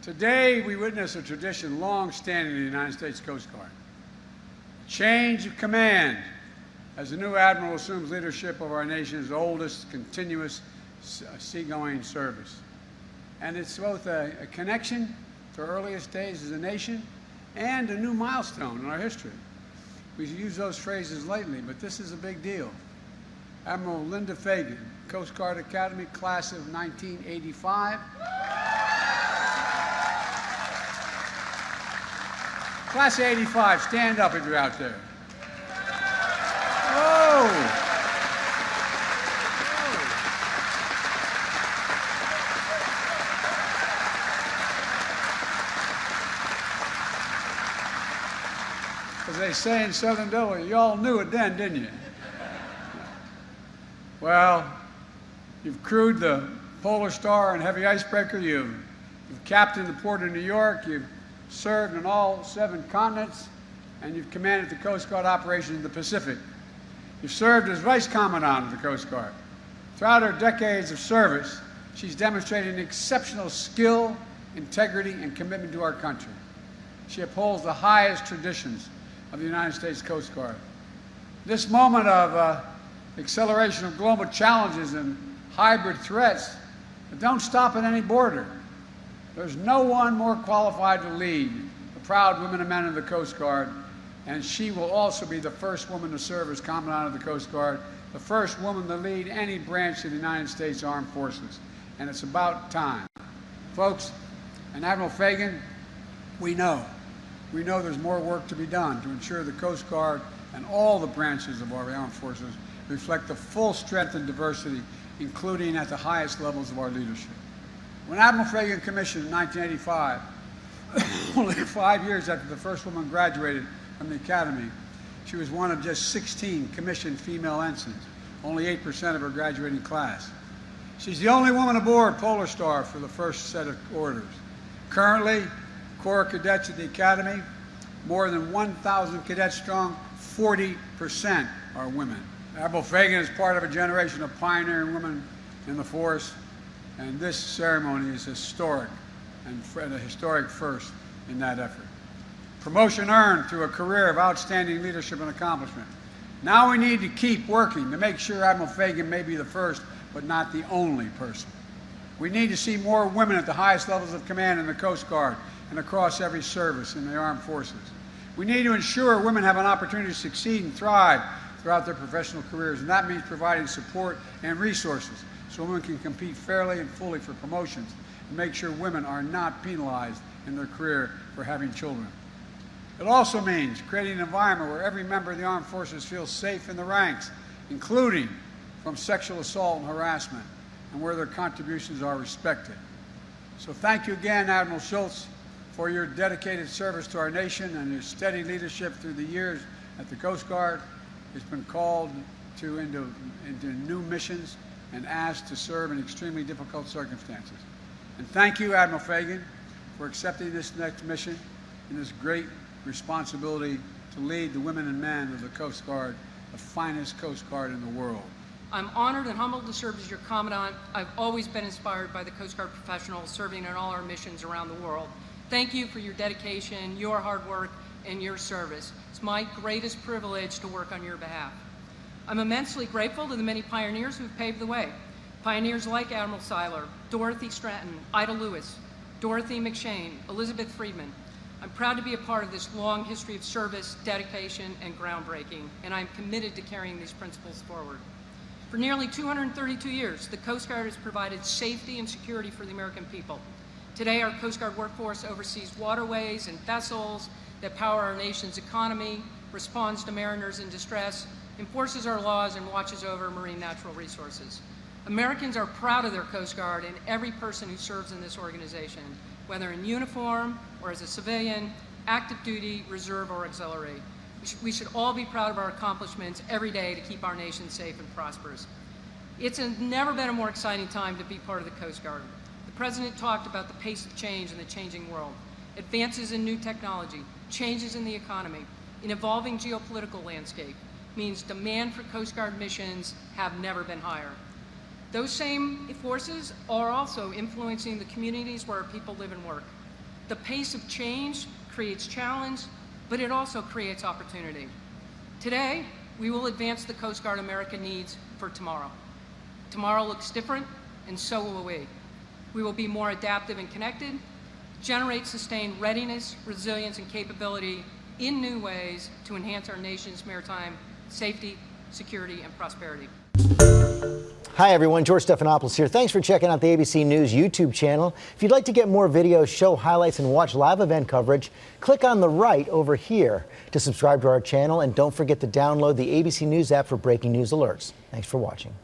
Today, we witness a tradition long standing in the United States Coast Guard. Change of command as the new admiral assumes leadership of our nation's oldest continuous seagoing service. And it's both a connection to our earliest days as a nation and a new milestone in our history. We use those phrases lately, but this is a big deal. Admiral Linda Fagan, Coast Guard Academy, class of 1985. Class of 85, stand up if you're out there. Oh! As they say in Southern Delaware, you all knew it then, didn't you? Well, you've crewed the Polar Star and Heavy Icebreaker, you've captained the Port of New York, you've served on all 7 continents, and you've commanded the Coast Guard operations in the Pacific. You've served as Vice Commandant of the Coast Guard. Throughout her decades of service, she's demonstrated an exceptional skill, integrity, and commitment to our country. She upholds the highest traditions of the United States Coast Guard. This moment of acceleration of global challenges and hybrid threats don't stop at any border. There's no one more qualified to lead the proud women and men of the Coast Guard, and she will also be the first woman to serve as Commandant of the Coast Guard, the first woman to lead any branch of the United States Armed Forces, and it's about time. Folks, and Admiral Fagan, we know there's more work to be done to ensure the Coast Guard and all the branches of our armed forces reflect the full strength and diversity, including at the highest levels of our leadership. When Admiral Fagan commissioned in 1985, only 5 years after the first woman graduated from the Academy, she was one of just 16 commissioned female ensigns, only 8% of her graduating class. She's the only woman aboard Polar Star for the first set of orders. Currently, Corps cadets at the Academy, more than 1,000 cadets strong, 40% are women. Admiral Fagan is part of a generation of pioneering women in the force, and this ceremony is historic and a historic first in that effort. Promotion earned through a career of outstanding leadership and accomplishment. Now we need to keep working to make sure Admiral Fagan may be the first, but not the only person. We need to see more women at the highest levels of command in the Coast Guard and across every service in the armed forces. We need to ensure women have an opportunity to succeed and thrive throughout their professional careers, and that means providing support and resources so women can compete fairly and fully for promotions and make sure women are not penalized in their career for having children. It also means creating an environment where every member of the armed forces feels safe in the ranks, including from sexual assault and harassment, and where their contributions are respected. So thank you again, Admiral Schultz, for your dedicated service to our nation and your steady leadership through the years at the Coast Guard. It's been called into new missions and asked to serve in extremely difficult circumstances. And thank you, Admiral Fagan, for accepting this next mission and this great responsibility to lead the women and men of the Coast Guard, the finest Coast Guard in the world. I'm honored and humbled to serve as your Commandant. I've always been inspired by the Coast Guard professionals serving in all our missions around the world. Thank you for your dedication, your hard work, and your service. It's my greatest privilege to work on your behalf. I'm immensely grateful to the many pioneers who've paved the way. Pioneers like Admiral Seiler, Dorothy Stratton, Ida Lewis, Dorothy McShane, Elizabeth Friedman. I'm proud to be a part of this long history of service, dedication, and groundbreaking, and I'm committed to carrying these principles forward. For nearly 232 years, the Coast Guard has provided safety and security for the American people. Today, our Coast Guard workforce oversees waterways and vessels that power our nation's economy, responds to mariners in distress, enforces our laws, and watches over marine natural resources. Americans are proud of their Coast Guard and every person who serves in this organization, whether in uniform or as a civilian, active duty, reserve, or auxiliary. We should all be proud of our accomplishments every day to keep our nation safe and prosperous. It's never been a more exciting time to be part of the Coast Guard. The President talked about the pace of change in the changing world, advances in new technology, changes in the economy, an evolving geopolitical landscape means demand for Coast Guard missions have never been higher. Those same forces are also influencing the communities where our people live and work. The pace of change creates challenge, but it also creates opportunity. Today, we will advance the Coast Guard America needs for tomorrow. Tomorrow looks different, and so will we. We will be more adaptive and connected, generate sustained readiness, resilience, and capability in new ways to enhance our nation's maritime safety, security, and prosperity. Hi everyone, George Stephanopoulos here. Thanks for checking out the ABC News YouTube channel. If you'd like to get more videos, show highlights, and watch live event coverage, click on the right over here to subscribe to our channel, and don't forget to download the ABC News app for breaking news alerts. Thanks for watching.